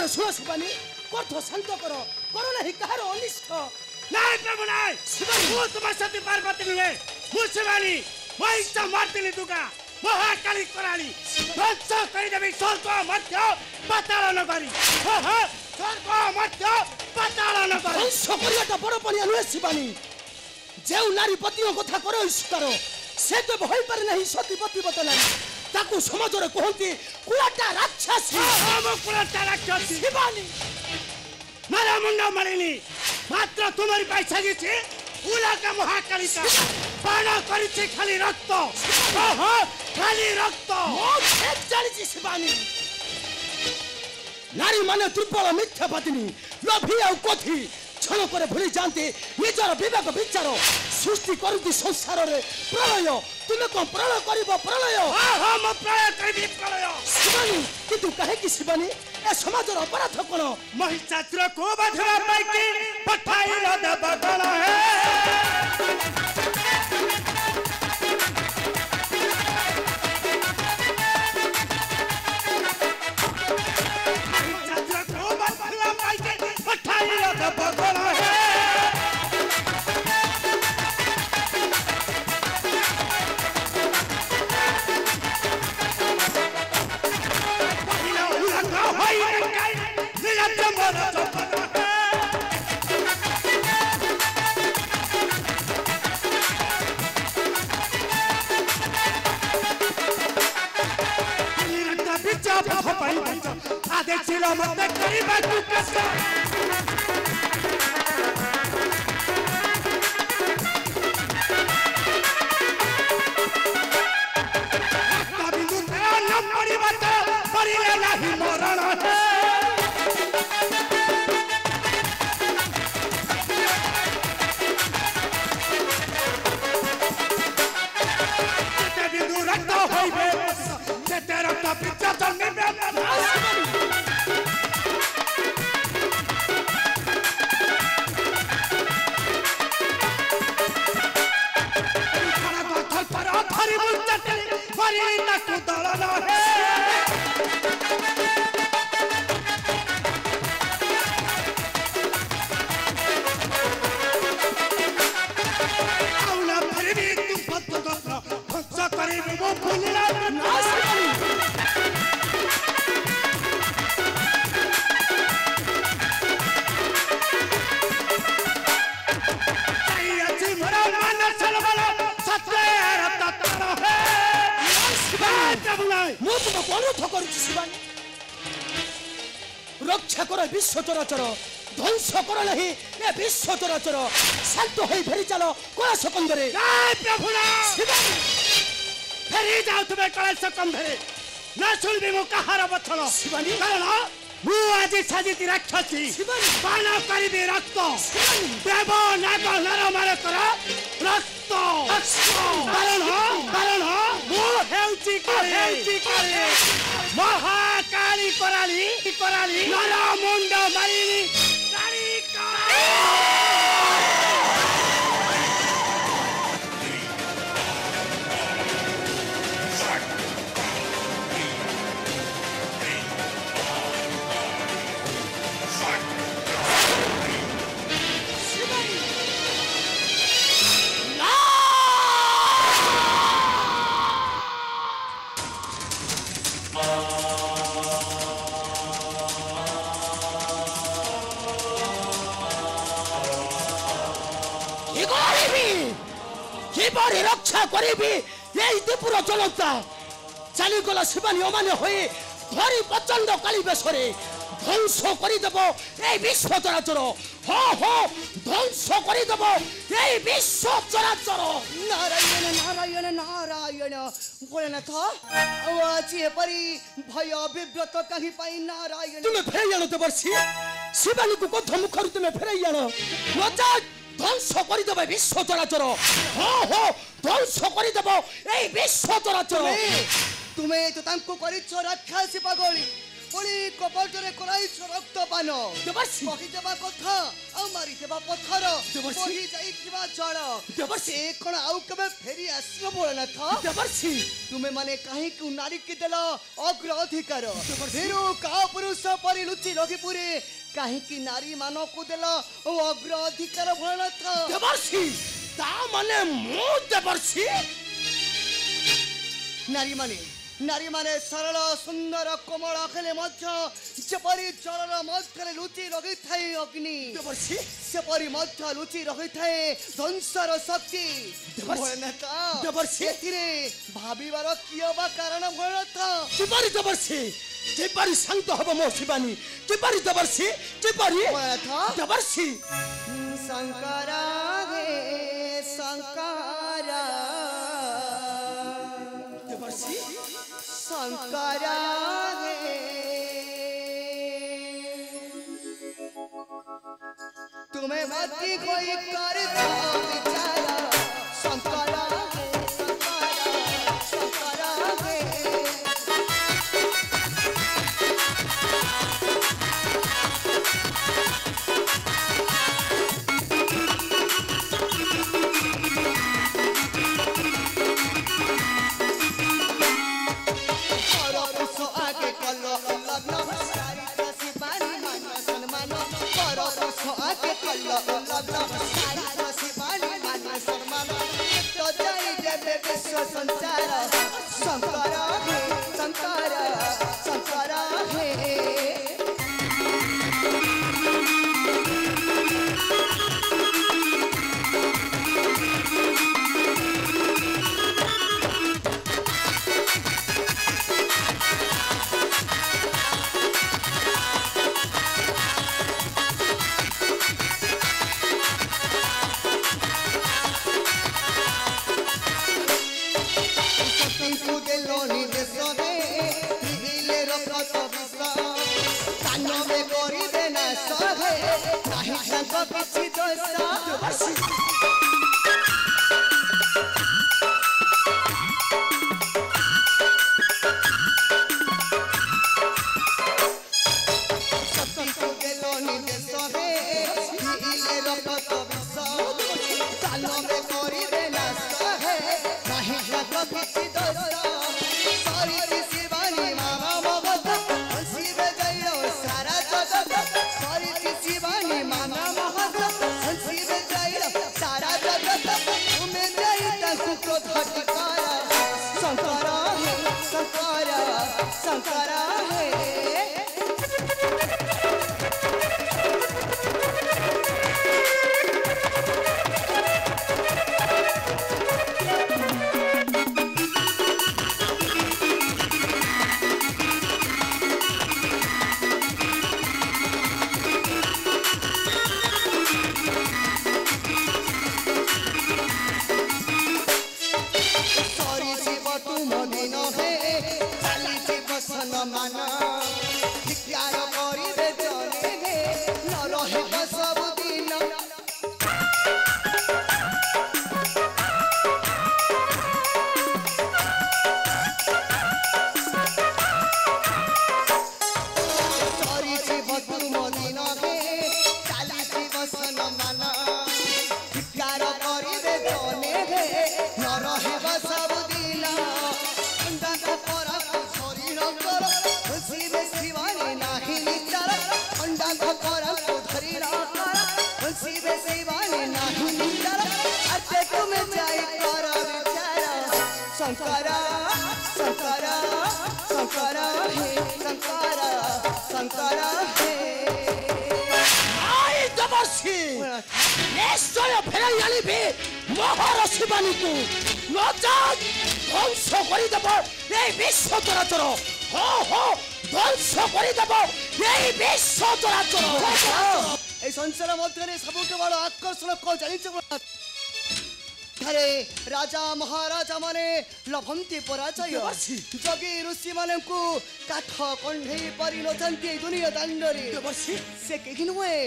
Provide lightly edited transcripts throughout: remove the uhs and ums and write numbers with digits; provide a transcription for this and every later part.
ମୋର ଶୁଣ ଶିବାନୀ କର୍ଥ ଶାନ୍ତ କର ନାହିଁ କାହାର ଅନିଷ୍ଟ ନାଇଁ ପ୍ରଭୁ ନାଇଁ ମୁଁ ତୁମ ସତୀ ପାର୍ବତୀ ନୁହେଁ ମୁଁ ଶିବାନୀ ମୋ ଇଚ୍ଛା ମାରିଥିଲି ଦୁର୍ଗା ମହାକାଳୀ କରାଳି ଧ୍ୱଂସ କରିଦେବି ସ୍ୱର୍ଗ ମଧ୍ୟ ପାତାଳ ନଗରୀ ସ୍ୱର୍ଗ ମଧ୍ୟ ପାତାଳ ନଗରୀ ଧ୍ୱଂସ କରିବାଟା ବଡ଼ ପଣିଆ ନୁହେଁ ଶିବାନୀ ଯେଉଁ ନାରୀ ପତିଙ୍କ କଥା କର ଈଶ୍ୱର ସେ ତ ହୋଇପାରେ ନାହିଁ ସତୀପତି ବତ ନାରୀ ତାକୁ ସମାଜରେ କୁହନ୍ତି କୁଳାଟା ରାକ୍ଷସୀ କୁଳାଟା ରାକ୍ଷସୀ ଶିବାନୀ ମାରା ମୁଣ୍ଡ ମାରିନି ମାତ୍ର ତୁମରି ପାଇଁ ସାଜିଛି ଉଲାକା ମହାକାଳିକା ବାଣ କରିଛି ଖାଲି ରକ୍ତ ଖାଲି ରକ୍ତ ଜାଣିଛି ଶିବାନୀ ନାରୀ ମାନେ ଦୁର୍ବଳ ମିଥ୍ୟାବାଦିନୀ ଲୋଭୀ ଆଉ କୋଥି क्षण पर भूली जाते निजर विवेक विचार सृष्टि करती संसार रे प्रलय तुम कौन प्रलय कर प्रलय शिवानी किंतु कहे कि शिवानी ए समाज अपराध कौन महिषासुर को बाधवा पाइके पठाई देव गण है रक्षा कर विश्व चराचर ध्वंस कर नहीं ए विश्व चराचर शांत हो फेरी चलो कला सकंदरे फेरी जाओ तुम्हें कला सकंदरे ना सुनबी मु कहार बथन शिवानी कारण मु आज साजिती राक्षसी बाण करिबी रक्त देव नाग नर मानकर रक्त कारण मु हेउची करे महाकाली कराली नर मुंड मारिनी काली रक्षा करी दीपुर चलता चलीगला शिवानी अमान्य हुए धरी प्रचंड काली बेशरे ध्वंस करदेव ए विश्व चराचर ध्वंस करदेव ए विश्व चराचर नारायण नारायण नारायण भोलेनाथ आज एपरी भय विव्रत कहीं पाई नारायण तुम्हें फेराई आनो देवर्षि शिवानी को कथ मुखर तुम्हें फेराई आनो ध्वंस करदेव विश्व चराचर ध्वंस करदेव ए विश्व चराचर तुम्हें तो तांको करिछ राक्षसी पागली পুଣି କପଟରେ କରାଇଛ ରକ୍ତପାନ ଦେବର୍ଷି କହିଦେବା କଥା ଆଉ ମାରିଦେବା ପଥର ଦେବର୍ଷି। ବହି ଯାଇଥିବା ଜଳ ଦେବର୍ଷି। ସେ କଣ ଆଉ କେବେ ଫେରି ଆସିବ ଭୋଳାନାଥ ଦେବର୍ଷି ତୁମେ ମାନେ କାହିଁକି ନାରୀକି ଦେଲ ଅଗ୍ର ଅଧିକାର ଦେବର୍ଷି। ଫେରୁ କା ପୁରୁଷ ପରି ଲୁଚି ରଖିପୁରେ କାହିଁକି ନାରୀ ମାନଙ୍କୁ ଦେଲ ଅଗ୍ର ଅଧିକାର ଭୋଳାନାଥ ଦେବର୍ଷି ତା ମାନେ ମୁଁ ଦେବର୍ଷି ନାରୀମାନେ ସରଳ ସୁନ୍ଦର କୋମଳ ହେଲେ ମଧ୍ୟ ଯେପରି ଜଳର ମଧ୍ୟରେ ଲୁଚି ରହିଥାଏ ଅଗ୍ନି ଦେବର୍ଷି ସେପରି ମଧ୍ୟ ଲୁଚି ରହିଥାଏ ଧ୍ୱଂସର ଶକ୍ତି ଦେବର୍ଷି। ଭୋଳାନାଥ ଦେବର୍ଷି। ଏଥିରେ ଭାବିବାର କିଏ ବା କାରଣ ଭୋଳାନାଥ କିପରି ଦେବର୍ଷି କିପରି ଶାନ୍ତ ହବ ମୋ ଶିବାନୀ କିପରି ଦେବର୍ଷି କିପରି ଭୋଳାନାଥ ଦେବର୍ଷି ଶଙ୍କର ହେ ଶଙ୍କର ଦେବର୍ଷି ଶଙ୍କର ହେ ତୁମେ ମତି କୋଇ କରିଛ ବିଚାର ଶଙ୍କର ହେ ଶଙ୍କର ହେ संसार शंकर हे शंकर शंकर हे କିଛି ଦୋଷ शंकरा शंकरा शंकरा हे शंकरा शंकरा हे आई देवसी निश्चय फेराई आनिबे मोहर शिवानीकु नचत ध्वंस करिदेब এই বিশ্ব চরাচর हो हो ধ্বংস করিদেব এই বিশ্ব চরাচর এই সংসার মধ্যে সবুঠু বড় আকর্ষণ কো জানিছ ঘরে রাজা মহারাজা মানে লভন্তি পরাজয় যোগী ঋষি মানଙ୍କୁ কাঠ কଣ୍ଢେଇ পরি নচନ୍ତି এই দুনিয়া দাণ্ডরে দেবর্ষি সে কেহি নুহে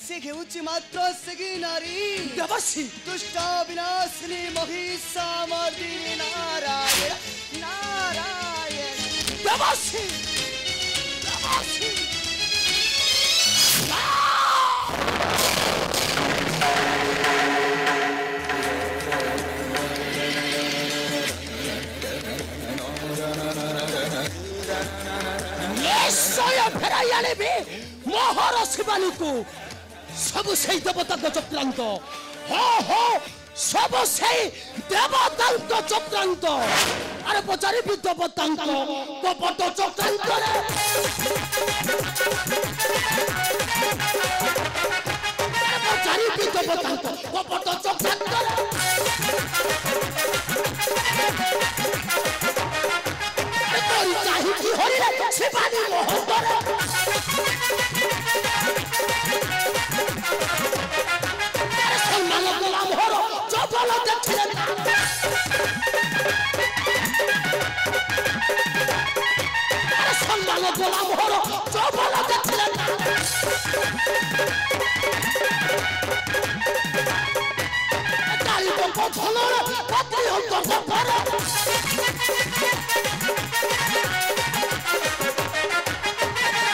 সে হেউচি মাত্র সেগি নারী দেবর্ষি দুষ্ট বিনাশিনী মহিষামর্দিনী নারায়ণ নারায়ণ দেবর্ষি ନିଶ୍ଚୟ ଫେରାଇ ଆଣିବି ମୋହର ଶିବାନୀକୁ। ସବୁ ସେଇ ଦେବତାଙ୍କ ଚକ୍ରାନ୍ତ। ହୋ ହୋ ସବୁ ସେଇ ଦେବତାଙ୍କ ଚକ୍ରାନ୍ତ। ଆରେ ପଚାରିବି ଦେବତାଙ୍କ କପଟ ଚକ୍ରାନ୍ତରେ। ପଚାରିବି ଦେବତାଙ୍କ କପଟ ଚକ୍ରାନ୍ତରେ। ଚାହିଁକି ହରିରେ ଶିବାନୀ ମହତରେ। ସମ୍ମାନ କଲା ମୋହର ଚପଲ ଦେଖିଲେ ନା। ସମ୍ମାନ କଲା ମୋହର ଚପଲ ଦେଖିଲେ ନା। ଚାଳିଙ୍କ ଧନରେ ପତ୍ନୀ ଅନ୍ତର୍ସଫର।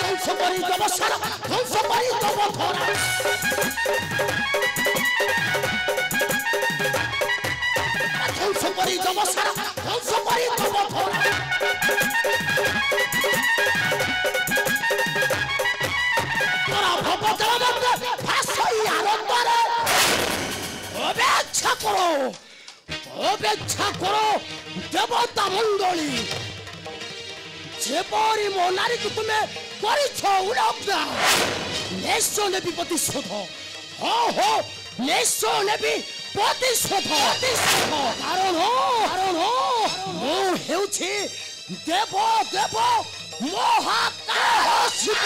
ধ্বংস করি দেব সারা, ধ্বংস করি দেব ধরা। ধ্বংস করি দেব সারা, ধ্বংস করি দেব ধরা। তোরা ভবতার মধ্যে ভাসই আনন্দরে। অপেক্ষা করো, অপেক্ষা করো দেবতা মণ্ডলী। যেপরি ମୋ ନାରୀକୁ ତୁମେ କରିଛ ଉଲଗ୍ନା, ନିଶ୍ଚୟ ନେବି ପ୍ରତିଶୋଧ। ହଁ ହଁ ନିଶ୍ଚୟ ନେବି ପ୍ରତିଶୋଧ। କାରଣ ମୁଁ ହେଉଛି ଦେବ ଦେବ ମହାକାଳ ଶିବ।